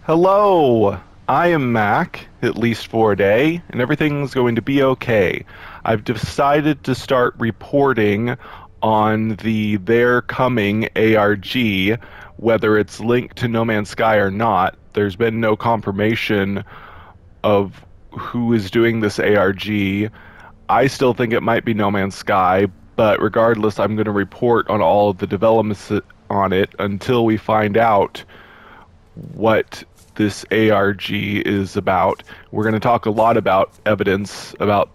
Hello, I am Mac, at least for a day, and everything's going to be okay. I've decided to start reporting on the They're Coming ARG, whether it's linked to No Man's Sky or not. There's been no confirmation of who is doing this ARG. I still think it might be No Man's Sky, but regardless, I'm going to report on all of the developments on it until we find out what this ARG is about. We're going to talk a lot about evidence, about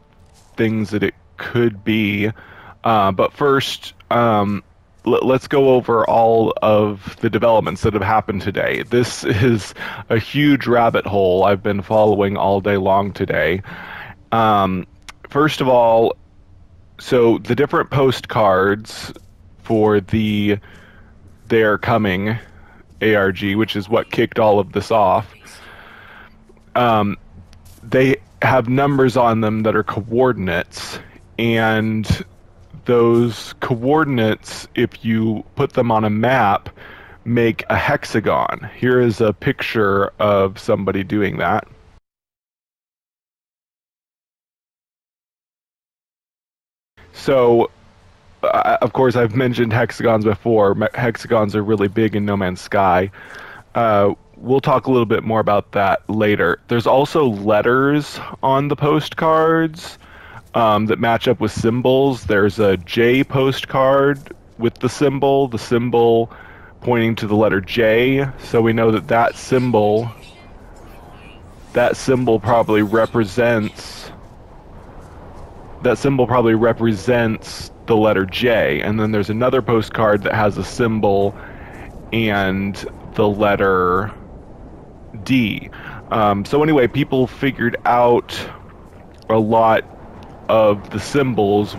things that it could be. But first, let's go over all of the developments that have happened today. This is a huge rabbit hole I've been following all day long today. First of all, so the different postcards for the They're Coming ARG, which is what kicked all of this off, they have numbers on them that are coordinates, and those coordinates, if you put them on a map, make a hexagon. Here is a picture of somebody doing that. So, of course, I've mentioned hexagons before. Hexagons are really big in No Man's Sky. We'll talk a little bit more about that later. There's also letters on the postcards that match up with symbols. There's a J postcard with the symbol pointing to the letter J. So we know that that symbol probably represents the letter J. And then there's another postcard that has a symbol and the letter D. So anyway, people figured out a lot of the symbols,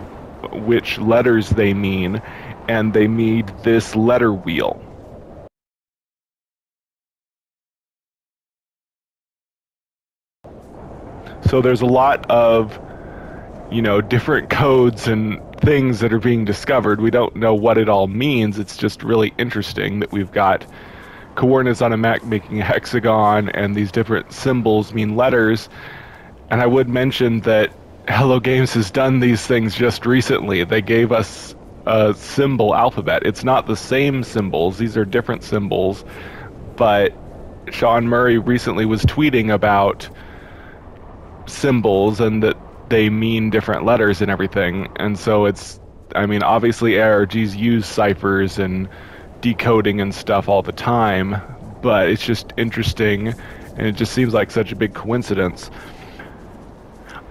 which letters they mean, and they made this letter wheel. So there's a lot of, different codes and things that are being discovered. We don't know what it all means. It's just really interesting that we've got coordinates on a map making a hexagon, and these different symbols mean letters. And I would mention that Hello Games has done these things just recently. They gave us a symbol alphabet. It's not the same symbols. These are different symbols. But Sean Murray recently was tweeting about symbols and that they mean different letters and everything. And so obviously ARGs use ciphers and decoding and stuff all the time, but it's just interesting, and it just seems like such a big coincidence.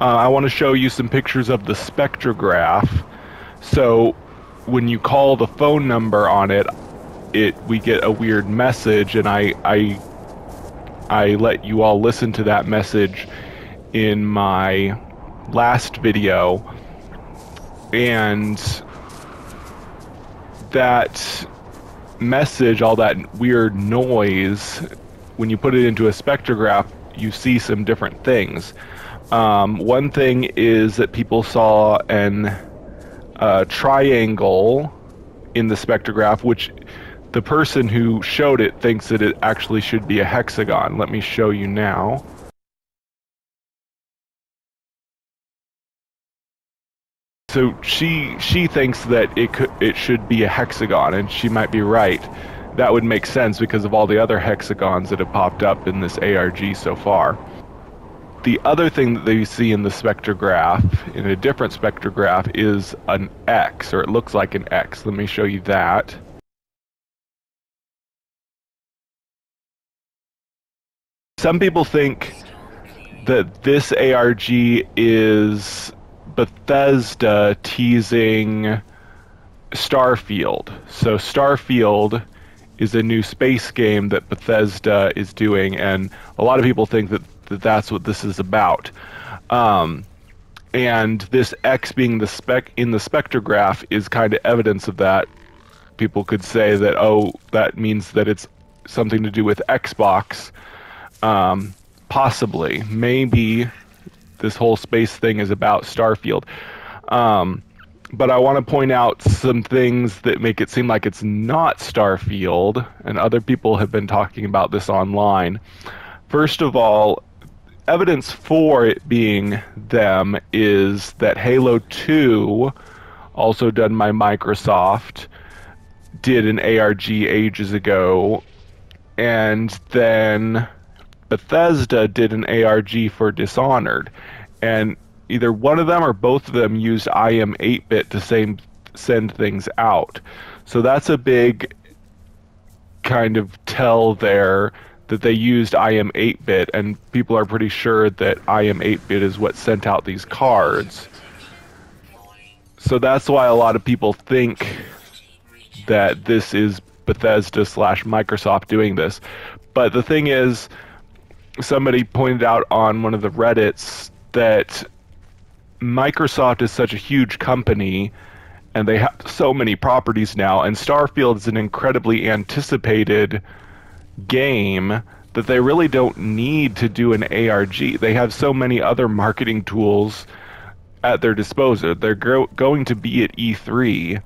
I want to show you some pictures of the spectrograph. So when you call the phone number on it, we get a weird message, and I let you all listen to that message in my last video, and that message, all that weird noise, when you put it into a spectrograph, you see some different things. One thing is that people saw an triangle in the spectrograph, which the person who showed it thinks that it actually should be a hexagon. Let me show you now. So she thinks that it should be a hexagon, and she might be right. That would make sense because of all the other hexagons that have popped up in this ARG so far. The other thing that they see in the spectrograph, in a different spectrograph, is an X, or it looks like an X. Let me show you that. Some people think that this ARG is Bethesda teasing Starfield. So Starfield is a new space game that Bethesda is doing, and a lot of people think that that's what this is about. And this X being in the spectrograph is kind of evidence of that. People could say that, oh, that means that it's something to do with Xbox. Possibly. Maybe this whole space thing is about Starfield. but I want to point out some things that make it seem like it's not Starfield, and other people have been talking about this online. First of all, evidence for it being them is that Halo 2, also done by Microsoft, did an ARG ages ago, and then Bethesda did an ARG for Dishonored. And either one of them or both of them used IM 8-bit to send things out. So that's a big kind of tell there that they used IM 8-bit, and people are pretty sure that IM 8-bit is what sent out these cards. So that's why a lot of people think that this is Bethesda slash Microsoft doing this. But the thing is, somebody pointed out on one of the Reddits that Microsoft is such a huge company and they have so many properties now, and Starfield is an incredibly anticipated game that they really don't need to do an ARG. They have so many other marketing tools at their disposal. They're going to be at E3,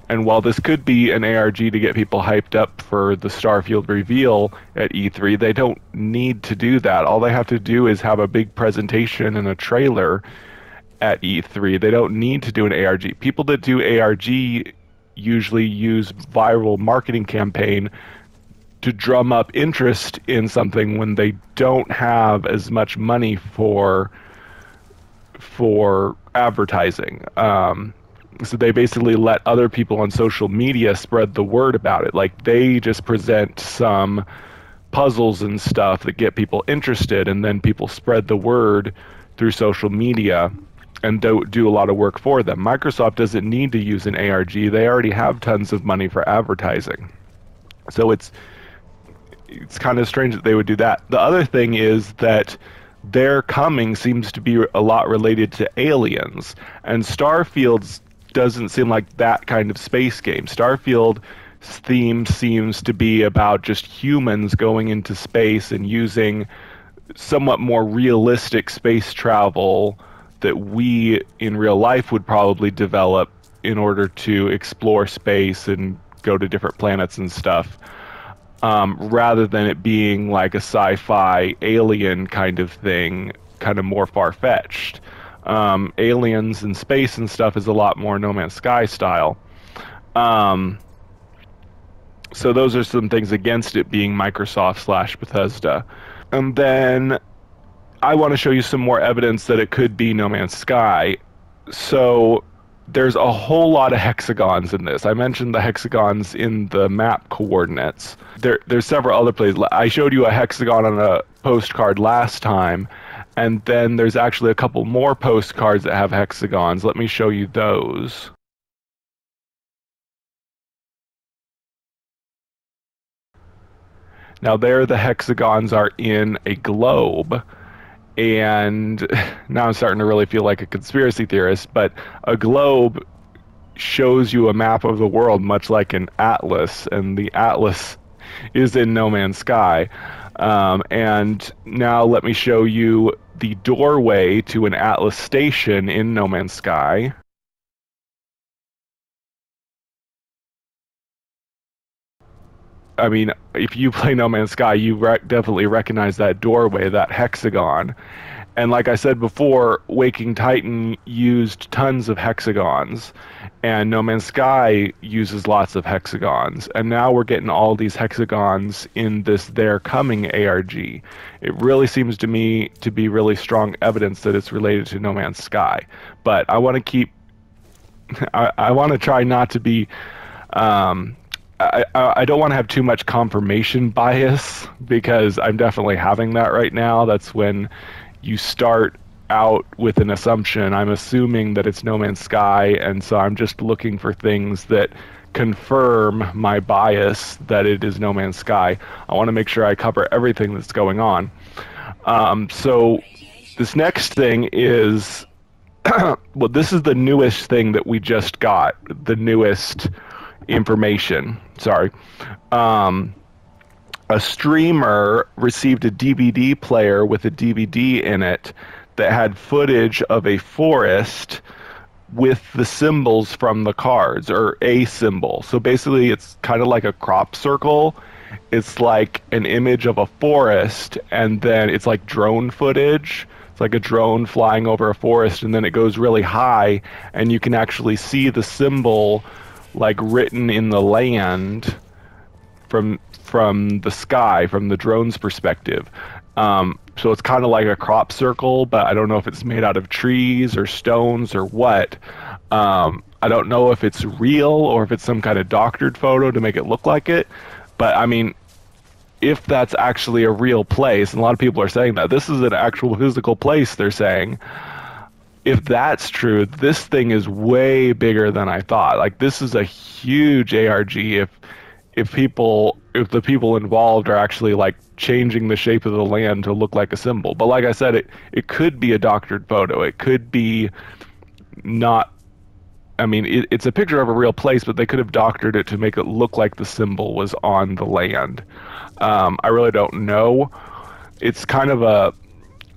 and while this could be an ARG to get people hyped up for the Starfield reveal at E3, they don't need to do that. All they have to do is have a big presentation and a trailer at E3. They don't need to do an ARG. People that do ARG usually use viral marketing campaign to drum up interest in something when they don't have as much money for advertising. So they basically let other people on social media spread the word about it. Like, they just present some puzzles and stuff that get people interested, and then people spread the word through social media and do a lot of work for them. Microsoft doesn't need to use an ARG. They already have tons of money for advertising. So it's kind of strange that they would do that. The other thing is that their coming seems to be a lot related to aliens, and Starfield's doesn't seem like that kind of space game. Starfield's theme seems to be about just humans going into space and using somewhat more realistic space travel that we in real life would probably develop in order to explore space and go to different planets and stuff, rather than it being like a sci-fi alien kind of thing, kind of more far-fetched. Aliens and space and stuff is a lot more No Man's Sky style. So those are some things against it being Microsoft slash Bethesda. And then I want to show you some more evidence that it could be No Man's Sky. So there's a whole lot of hexagons in this. I mentioned the hexagons in the map coordinates. There's several other places. I showed you a hexagon on a postcard last time, and then there's actually a couple more postcards that have hexagons. Let me show you those. Now there the hexagons are in a globe, and now I'm starting to really feel like a conspiracy theorist, but a globe shows you a map of the world much like an atlas, and the atlas is in No Man's Sky. And now let me show you the doorway to an atlas station in No Man's Sky. I mean, if you play No Man's Sky, you definitely recognize that doorway, that hexagon. And like I said before, Waking Titan used tons of hexagons, and No Man's Sky uses lots of hexagons. And now we're getting all these hexagons in this They're Coming ARG. It really seems to me to be really strong evidence that it's related to No Man's Sky. But I want to keep... I want to try not to be... I don't want to have too much confirmation bias, because I'm definitely having that right now. That's when you start out with an assumption. I'm assuming that it's No Man's Sky, and so I'm just looking for things that confirm my bias that it is No Man's Sky. I want to make sure I cover everything that's going on. So this next thing is, well, this is the newest thing that we just got, the newest information. Sorry. A streamer received a DVD player with a DVD in it that had footage of a forest with the symbols from the cards, or a symbol. So basically, it's kind of like a crop circle. It's like an image of a forest, and then it's like drone footage. It's like a drone flying over a forest, and then it goes really high, and you can actually see the symbol like written in the land from the sky, from the drone's perspective. So it's kind of like a crop circle, but I don't know if it's made out of trees or stones or what. I don't know if it's real or if it's some kind of doctored photo to make it look like it. But I mean, if that's actually a real place, and a lot of people are saying that, this is an actual physical place, they're saying. If that's true, this thing is way bigger than I thought. Like, this is a huge ARG if the people involved are actually like changing the shape of the land to look like a symbol. But like I said, it could be a doctored photo. It could be not. I mean, it's a picture of a real place, but they could have doctored it to make it look like the symbol was on the land. I really don't know. It's kind of a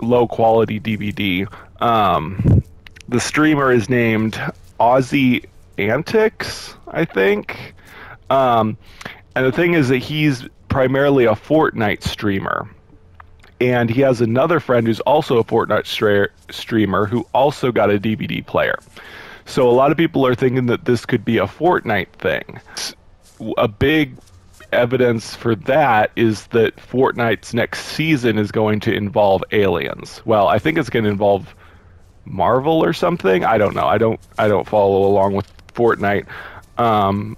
low quality DVD. The streamer is named Aussie Antics, I think. And the thing is that he's primarily a Fortnite streamer. And he has another friend who's also a Fortnite streamer who also got a DVD player. So a lot of people are thinking that this could be a Fortnite thing. A big evidence for that is that Fortnite's next season is going to involve aliens. Well, I think it's going to involve Marvel or something. I don't know. I don't follow along with Fortnite.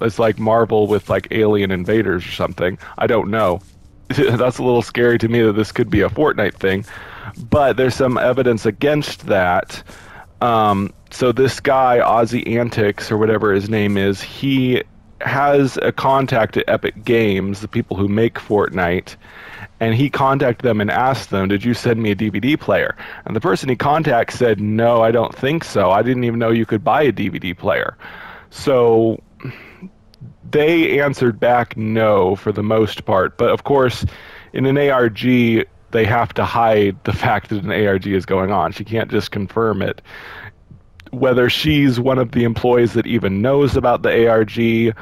It's like Marvel with like alien invaders or something. I don't know. That's a little scary to me that this could be a Fortnite thing. But there's some evidence against that. So this guy, Aussie Antics, or whatever his name is, he has a contact at Epic Games, the people who make Fortnite, and he contacted them and asked them, did you send me a DVD player? And the person he contacts said, no, I don't think so. I didn't even know you could buy a DVD player. So they answered back no for the most part. But of course, in an ARG, they have to hide the fact that an ARG is going on. She can't just confirm it. Whether she's one of the employees that even knows about the ARG,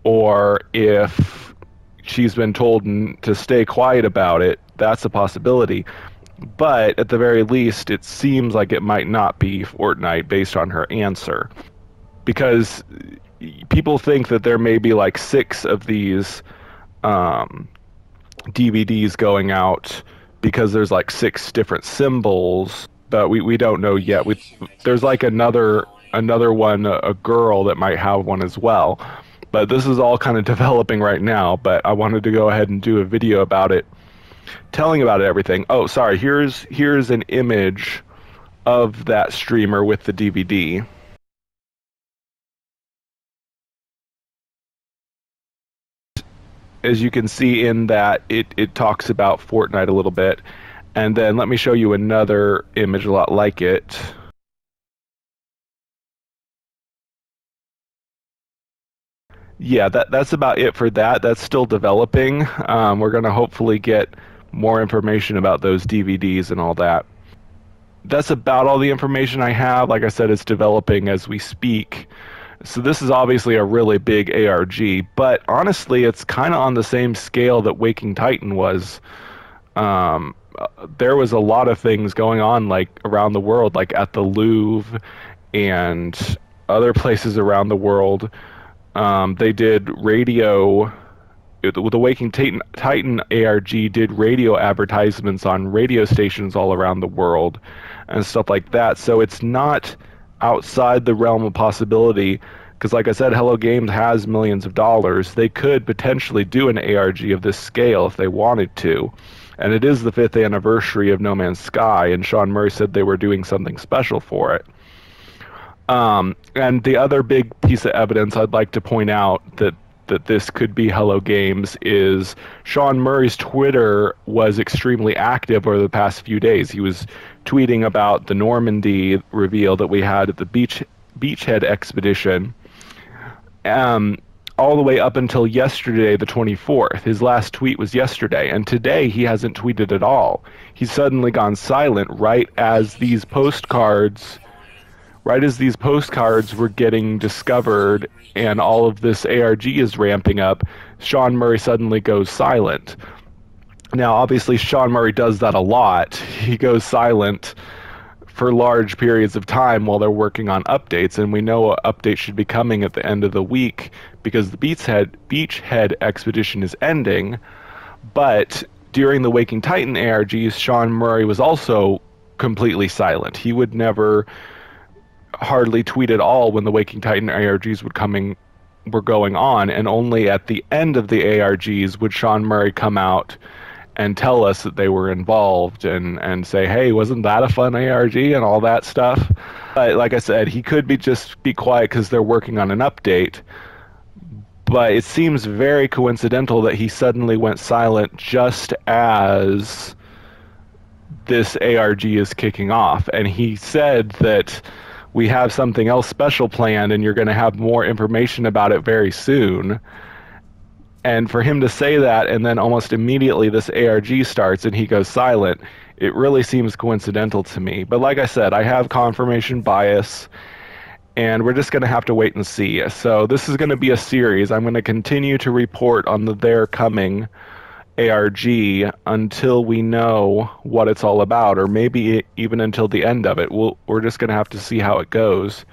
or if she's been told to stay quiet about it, that's a possibility. But at the very least, it seems like it might not be Fortnite based on her answer. Because people think that there may be like 6 of these DVDs going out because there's like 6 different symbols, but we don't know yet. There's like another one, a girl that might have one as well. But this is all kind of developing right now, but I wanted to go ahead and do a video about it, telling about everything. Oh, sorry, here's an image of that streamer with the DVD. As you can see in that, it talks about Fortnite a little bit. And then let me show you another image a lot like it. Yeah, that's about it for that. That's still developing. We're going to hopefully get more information about those DVDs and all that. That's about all the information I have. Like I said, it's developing as we speak. So this is obviously a really big ARG, but honestly, it's kind of on the same scale that Waking Titan was. There was a lot of things going on, like around the world, like at the Louvre and other places around the world. They did radio. The Waking Titan ARG did radio advertisements on radio stations all around the world and stuff like that. So it's not outside the realm of possibility, because like I said, Hello Games has millions of dollars. They could potentially do an ARG of this scale if they wanted to. And it is the 5th anniversary of No Man's Sky, and Sean Murray said they were doing something special for it. And the other big piece of evidence I'd like to point out that this could be Hello Games is Sean Murray's Twitter was extremely active over the past few days. He was tweeting about the Normandy reveal that we had at the Beachhead expedition, all the way up until yesterday, the 24th. His last tweet was yesterday, and today he hasn't tweeted at all. He's suddenly gone silent right as these postcards right as these postcards were getting discovered and all of this ARG is ramping up, Sean Murray suddenly goes silent. Now, obviously, Sean Murray does that a lot. He goes silent for large periods of time while they're working on updates, and we know an update should be coming at the end of the week because the Beachhead expedition is ending. But during the Waking Titan ARGs, Sean Murray was also completely silent. He would never hardly tweet at all when the Waking Titan ARGs were going on, and only at the end of the ARGs would Sean Murray come out and tell us that they were involved and say, hey, wasn't that a fun ARG and all that stuff. But like I said, he could just be quiet because they're working on an update. But it seems very coincidental that he suddenly went silent just as this ARG is kicking off. And he said that we have something else special planned and you're going to have more information about it very soon. And for him to say that and then almost immediately this ARG starts and he goes silent, it really seems coincidental to me. But like I said, I have confirmation bias, and we're just going to have to wait and see. So this is going to be a series. I'm going to continue to report on their coming ARG until we know what it's all about, or maybe even until the end of it. We're just going to have to see how it goes.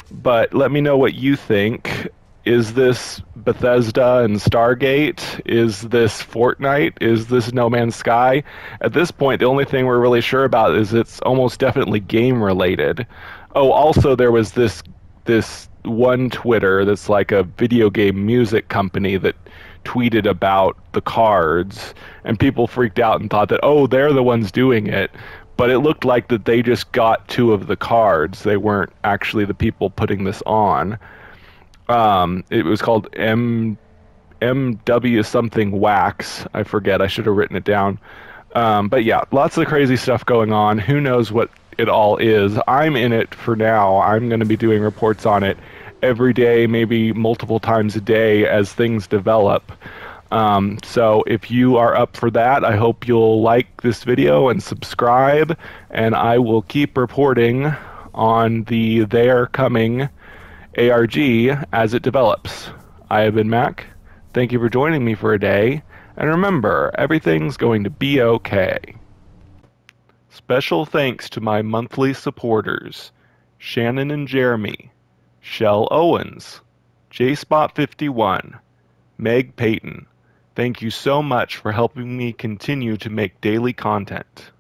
But let me know what you think. Is this Bethesda and Stargate? Is this Fortnite? Is this No Man's Sky? At this point, the only thing we're really sure about is it's almost definitely game-related. Oh, also there was this one Twitter that's like a video game music company that tweeted about the cards, and people freaked out and thought that, oh, they're the ones doing it. But it looked like that they just got 2 of the cards. They weren't actually the people putting this on. It was called MW something wax. I forget. I should have written it down. But yeah, lots of crazy stuff going on. Who knows what it all is. I'm in it for now. I'm going to be doing reports on it every day, maybe multiple times a day as things develop. So if you are up for that, I hope you'll like this video and subscribe, and I will keep reporting on their coming ARG as it develops. I have been Mac. Thank you for joining me for a day, and remember, everything's going to be okay. Special thanks to my monthly supporters, Shannon and Jeremy, Shell Owens, JSpot51, Meg Payton. Thank you so much for helping me continue to make daily content.